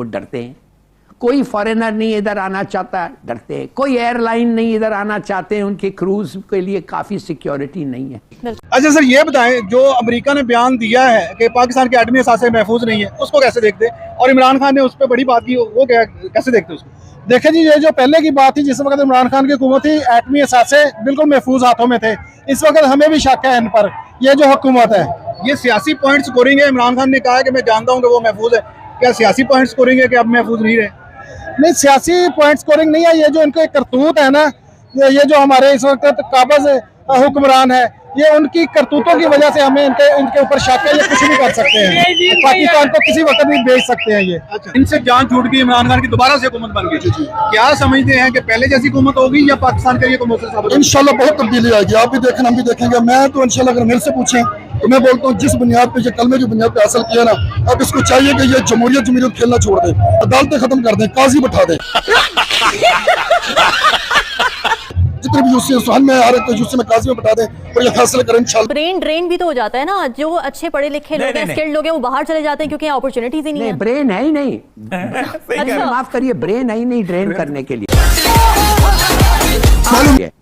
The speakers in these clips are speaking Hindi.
वो डरते हैं। कोई फॉरेनर नहीं इधर आना चाहता, डरते हैं। कोई एयरलाइन नहीं इधर आना चाहते हैं, उनके क्रूज के लिए काफ़ी सिक्योरिटी नहीं है। अच्छा सर, ये बताएं, जो अमेरिका ने बयान दिया है कि पाकिस्तान के एटमी असासे महफूज नहीं है, उसको कैसे देखते हैं? और इमरान खान ने उस पर बड़ी बात की, वो कैसे देखते हैं उसको? देखें जी, ये जो पहले की बात थी जिस वक्त इमरान खान की हुकूमत थी, एटमी असासे बिल्कुल महफूज हाथों में थे। इस वक्त हमें भी शक है इन पर। ये जो हुकूमत है, ये सियासी पॉइंट स्कोरिंग है। इमरान खान ने कहा है कि मैं जानता हूँ कि वो महफूज है। क्या सियासी पॉइंट स्कोरिंग है कि अब महफूज नहीं रहे? नहीं, सियासी पॉइंट स्कोरिंग नहीं है। ये जो इनके करतूत है ना, ये जो हमारे इस वक्त काबज हुक्मरान है, ये उनकी करतूतों की वजह से हमें इनके ऊपर शक है। ये कुछ भी कर सकते हैं, पाकिस्तान को किसी वक्त भी भेज सकते हैं ये। अच्छा, इनसे जान छूट गई, इमरान खान की दोबारा से हुकूमत बन गई। क्या समझते हैं कि पहले जैसी हुकूमत होगी या पाकिस्तान के लिए कोई मुश्किल साबित होगी? इंशाल्लाह बहुत तब्दीली आएगी। आप भी देखें, हम भी देखेंगे। मैं तो इंशाल्लाह अगर मेरे से पूछें तो मैं बोलता हूँ जिस बुनियाद पे, ये कलमे की बुनियाद पे हासिल किया ना, अब इसको चाहिए कि ये जमहूरियत खेलना छोड़ दे, अदालतें खत्म कर दें, काजी बैठा दें। जितने भी यूसी में आ रहे थे, यूसी में काजी में बैठा दें और ये फैसले करें इंशाल्लाह। ब्रेन ड्रेन भी तो हो जाता है ना, जो अच्छे पढ़े लिखे लोग हैं, स्किल्ड लोग हैं, वो बाहर चले जाते हैं क्योंकि अपॉर्चुनिटीज ही नहीं है। ब्रेन है ही नहीं। अच्छा, माफ करिए, ब्रेन है ही नहीं ड्रेन करने के लिए।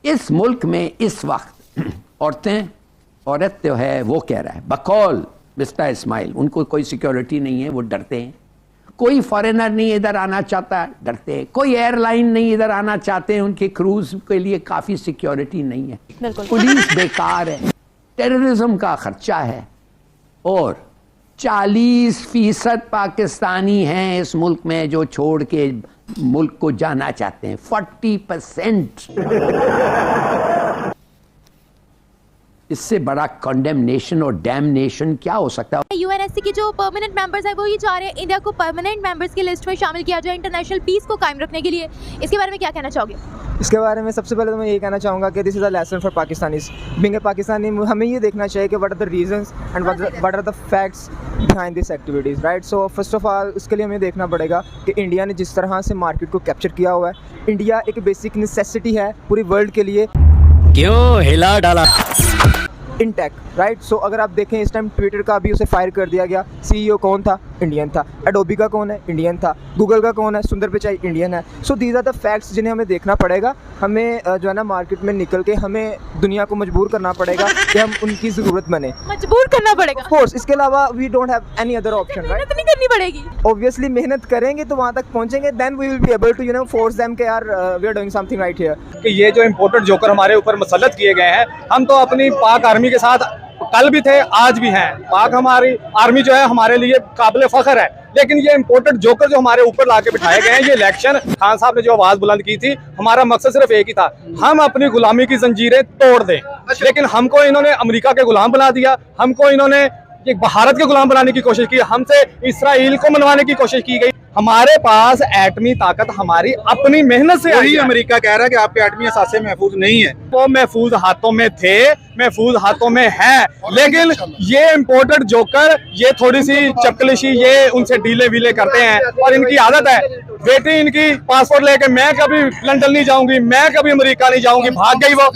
इस मुल्क में इस वक्त औरत तो है, वो कह रहा है बकौल मिस्टर इस्माइल, उनको कोई सिक्योरिटी नहीं है, वो डरते हैं। कोई फॉरेनर नहीं इधर आना चाहता, डरते हैं। कोई एयरलाइन नहीं इधर आना चाहते हैं, उनके क्रूज के लिए काफ़ी सिक्योरिटी नहीं है। पुलिस बेकार है, टेररिज्म का खर्चा है, और 40% पाकिस्तानी हैं इस मुल्क में जो छोड़ के मुल्क को जाना चाहते हैं। 40%। इससे बड़ा कंडेमनेशन और डैमनेशन क्या हो सकता है? यूएनएससी की जो परमानेंट मेंबर्स है वो ये चाह रहे हैं इंडिया को परमानेंट मेंबर्स की लिस्ट में शामिल किया जाए इंटरनेशनल पीस को कायम रखने के लिए। इसके बारे में क्या कहना चाहोगे? इसके बारे में सबसे पहले तो मैं ये कहना चाहूँगा कि this is a lesson for Pakistanis. Being a Pakistani, हमें ये देखना चाहिए कि what are the reasons and what are the facts behind this activities, right. So first of all इसके लिए हमें देखना पड़ेगा कि इंडिया ने जिस तरह से मार्केट को कैप्चर किया हुआ है, इंडिया एक बेसिक नेसेसिटी है पूरी वर्ल्ड के लिए। क्यों हिला डाला इंटेक, राइट। सो अगर आप देखें इस टाइम ट्विटर का भी उसे फायर कर दिया गया। सीईओ कौन था? इंडियन था। एडोबी का कौन है? इंडियन था। गूगल का कौन है? सुंदर पिचाई इंडियन है। So these are the facts जिन्हें हमें देखना पड़ेगा। हमें जो है ना मार्केट में निकल के हमें दुनिया को मजबूर करना पड़ेगा कि हम उनकी ज़रूरत बने। मजबूर करना पड़ेगा, कोर्स। इसके अलावा we don't have any other option, right. मेहनत नहीं करनी पड़ेगी। ऑब्वियसली मेहनत करेंगे तो वहाँ तक पहुँचेंगे, then we will be able to force them के यार we are doing something right here. कि ये जो इम्पोर्टेड जोकर हमारे ऊपर मुसल्लत किए गए हैं, हम तो अपनी पाक आर्मी के साथ कल भी थे, आज भी हैं। पाक हमारी आर्मी जो है हमारे लिए काबिल फख्र है, लेकिन ये इम्पोर्टेड जोकर जो हमारे ऊपर लाके बिठाए गए हैं, ये इलेक्शन खान साहब ने जो आवाज बुलंद की थी, हमारा मकसद सिर्फ एक ही था, हम अपनी गुलामी की जंजीरें तोड़ दें। लेकिन हमको इन्होंने अमेरिका के गुलाम बना दिया, हमको इन्होंने एक भारत के गुलाम बनाने की कोशिश की, हमसे इसराइल को मनवाने की कोशिश की गई। हमारे पास एटमी ताकत हमारी अपनी मेहनत से आई है। अमेरिका कह रहा है कि आपके एटमी असासे महफूज नहीं है। वो महफूज हाथों में थे, महफूज हाथों में है, लेकिन ये इम्पोर्टेड जोकर, ये थोड़ी सी चपकलिशी, ये उनसे डीले वीले करते हैं और इनकी आदत है। बेटी इनकी पासपोर्ट लेके मैं कभी लंदन नहीं जाऊंगी, मैं कभी अमेरिका नहीं जाऊंगी, भाग गई। वो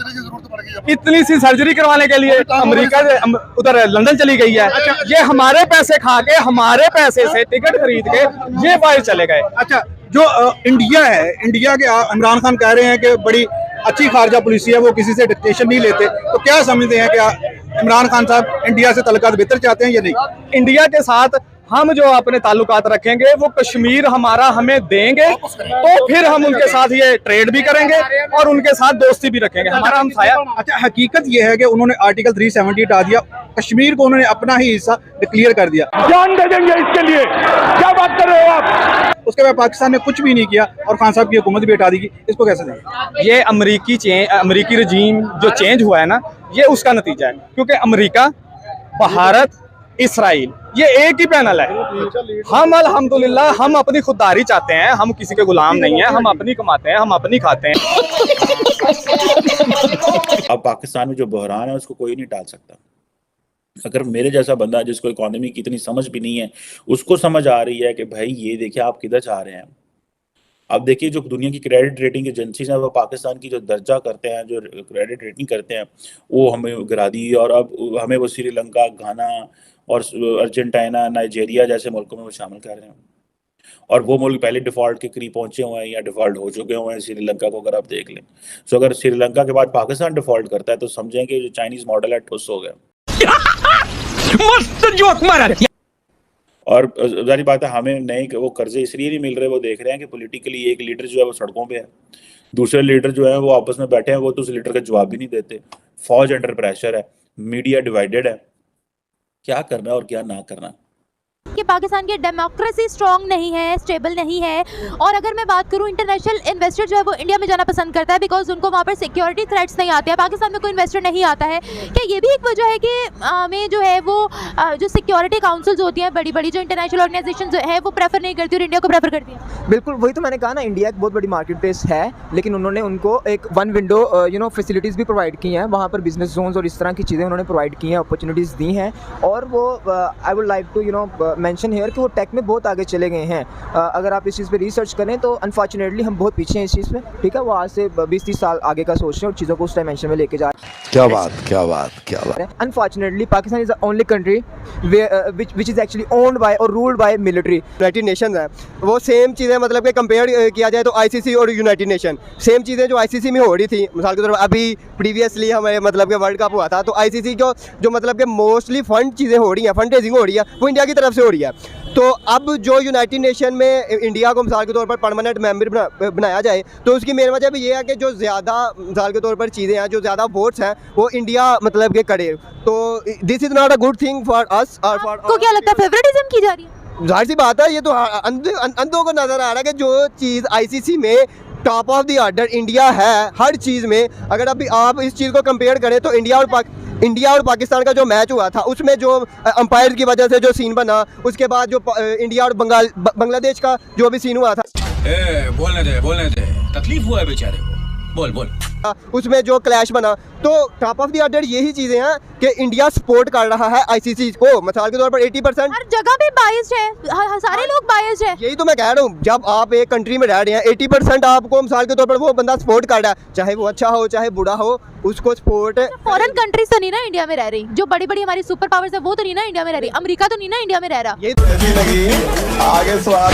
इतनी सी सर्जरी करवाने के लिए अमेरिका से उधर लंदन चली गई है। ये हमारे पैसे खा के, हमारे पैसे से टिकट खरीद के ये बाहर चले गए। अच्छा, जो इंडिया है, इंडिया के इमरान खान कह रहे हैं कि बड़ी अच्छी खारजा पॉलिसी है, वो किसी से डिक्टेशन नहीं लेते, तो क्या समझते हैं कि इमरान खान साहब इंडिया से तल्लुकात बेहतर चाहते हैं या नहीं? इंडिया के साथ हम जो अपने ताल्लुकात रखेंगे, वो कश्मीर हमारा हमें देंगे तो फिर हम उनके साथ ये ट्रेड भी करेंगे और उनके साथ दोस्ती भी रखेंगे, हमारा हम साया। अच्छा, हकीकत ये है कि उन्होंने आर्टिकल 370 हटा दिया, कश्मीर को उन्होंने अपना ही हिस्सा डिक्लेयर कर दिया। जान दे देंगे इसके लिए, क्या बात कर रहे हो आप? उसके बाद पाकिस्तान ने कुछ भी नहीं किया और खान साहब की हुकूमत भी हटा दी। इसको कैसे दें? ये अमरीकी रजीम जो चेंज हुआ है ना, ये उसका नतीजा है, क्योंकि अमरीका, भारत, इसराइल ये एक ही पैनल है। हम अल्हम्दुलिल्लाह हम अपनी खुददारी चाहते हैं, हम किसी के गुलाम नहीं है, हम अपनी कमाते हैं, हम अपनी खाते हैं। अब पाकिस्तान में जो बहरान है उसको कोई नहीं टाल सकता। अगर मेरे जैसा बंदा जिसको इकोनॉमी की इतनी समझ भी नहीं है, उसको समझ आ रही है कि भाई ये देखिए आप किधर जा रहे हैं। अब देखिए जो दुनिया की क्रेडिट रेटिंग एजेंसीज हैं वो पाकिस्तान की जो दर्जा करते हैं, जो क्रेडिट रेटिंग करते हैं, वो हमें गिरा दी और अब हमें वो श्रीलंका, घाना और अर्जेंटीना, नाइजीरिया जैसे मुल्कों में वो शामिल कर रहे हैं। और वो मुल्क पहले डिफॉल्ट के करीब पहुंचे हुए हैं या डिफॉल्ट हो चुके हुए हैं। श्रीलंका को अगर आप देख लें, तो अगर श्रीलंका के बाद पाकिस्तान डिफॉल्ट करता है तो समझें कि जो चाइनीज मॉडल है ठुस हो गया। मस्त जोक मारा। और जारी बात है, हमें नए वो कर्जे इसलिए नहीं मिल रहे, वो देख रहे हैं कि पॉलिटिकली एक लीडर जो है वो सड़कों पे है, दूसरे लीडर जो है वो आपस में बैठे हैं, वो तो उस लीडर का जवाब भी नहीं देते, फौज अंडर प्रेशर है, मीडिया डिवाइडेड है। क्या करना और क्या ना करना। कि पाकिस्तान की डेमोक्रेसी स्ट्रॉन्ग नहीं है, स्टेबल नहीं है। और अगर मैं बात करूं, इंटरनेशनल इन्वेस्टर जो है वो इंडिया में जाना पसंद करता है बिकॉज उनको वहाँ पर सिक्योरिटी थ्रेट्स नहीं आते हैं। पाकिस्तान में कोई इन्वेस्टर नहीं आता है। क्या ये भी एक वजह है कि में जो है वो जो सिक्योरिटी काउंसिल्स होती हैं बड़ी बड़ी, जो इंटरनेशनल ऑर्गेनाइजेशन जो है वो प्रेफर नहीं करती और इंडिया को प्रेफर करती है? बिल्कुल, वही तो मैंने कहा ना, इंडिया एक बहुत बड़ी मार्केट प्लेस है, लेकिन उन्होंने उनको एक वन विंडो फैसिलिटीज़ भी प्रोवाइड की हैं। वहाँ पर बिजनेस जोन्स और इस तरह की चीज़ें उन्होंने प्रोवाइड की हैं, अपॉर्चुनिटीज़ दी हैं। और वो I would like to mention here कि वो टेक में बहुत आगे चले गए हैं। अगर आप इस चीज़ पे रिसर्च करें तो अनफॉर्चुनेटली हम बहुत पीछे हैं इस चीज़ में, ठीक है। वो आज से 20-30 साल आगे का सोच रहे हैं और चीज़ों को उस डायमेंशन में लेके जा रहे हैं। क्या बात। Unfortunately Pakistan is the only country which is actually owned by और ruled by military. United Nations है, वो सेम चीज़ें मतलब कि कंपेयर किया जाए तो आईसीसी और यूनाइटेड नेशन सेम चीज़ें जो आईसीसी में हो रही थी, मिसाल के तौर पर अभी प्रीवियसली हमारे मतलब कि वर्ल्ड कप हुआ था, तो आईसीसी को जो मतलब कि मोस्टली फंड चीज़ें हो रही हैं, फंड रेजिंग हो रही है, वो इंडिया की तरफ से हो रही है। तो अब जो यूनाइटेड नेशन में इंडिया को मिसाल के तौर पर परमानेंट मेंबर बनाया जाए, तो उसकी मेन वजह भी ये है कि जो ज़्यादा मिसाल के तौर पर चीज़ें हैं, जो ज़्यादा वोट्स हैं, वो इंडिया मतलब के करे। तो this is not a good thing for us और फॉर। आपको क्या लगता है फेवरेटिज्म की जा रही है? जाहिर सी बात है, ये तो अंधों को नज़र आ रहा है कि जो चीज़ आईसीसी में top of the order India है हर चीज़ में। अगर अभी आप इस चीज़ को कंपेयर करें तो इंडिया और पाकिस्तान का जो मैच हुआ था, उसमें जो अंपायर की वजह से जो सीन बना, उसके बाद जो इंडिया और बांग्लादेश का जो भी सीन हुआ था, बोलने दे, तकलीफ हुआ है बेचारे को, बोल उसमें जो क्लैश बना, तो टॉप ऑफ द ऑर्डर यही चीज़ें हैं कि इंडिया सपोर्ट कर रहा है आईसीसी को। मिसाल के तौर पर 80% हर जगह पे बायस्ड है, सारे लोग बायस्ड है। यही तो मैं कह रहा हूँ, जब आप एक कंट्री में रह रहे हैं 80% आपको मिसाल के तौर पर वो बंदा सपोर्ट कर रहा है, चाहे वो अच्छा हो चाहे बुरा हो, उसको सपोर्ट। फॉरेन कंट्रीज तो नहीं ना इंडिया में रह रही, जो बड़ी बड़ी हमारी सुपर पावर्स है वो तो नहीं ना इंडिया में रह रही, अमेरिका तो नहीं ना इंडिया में रह रहा। ये आगे स्वाद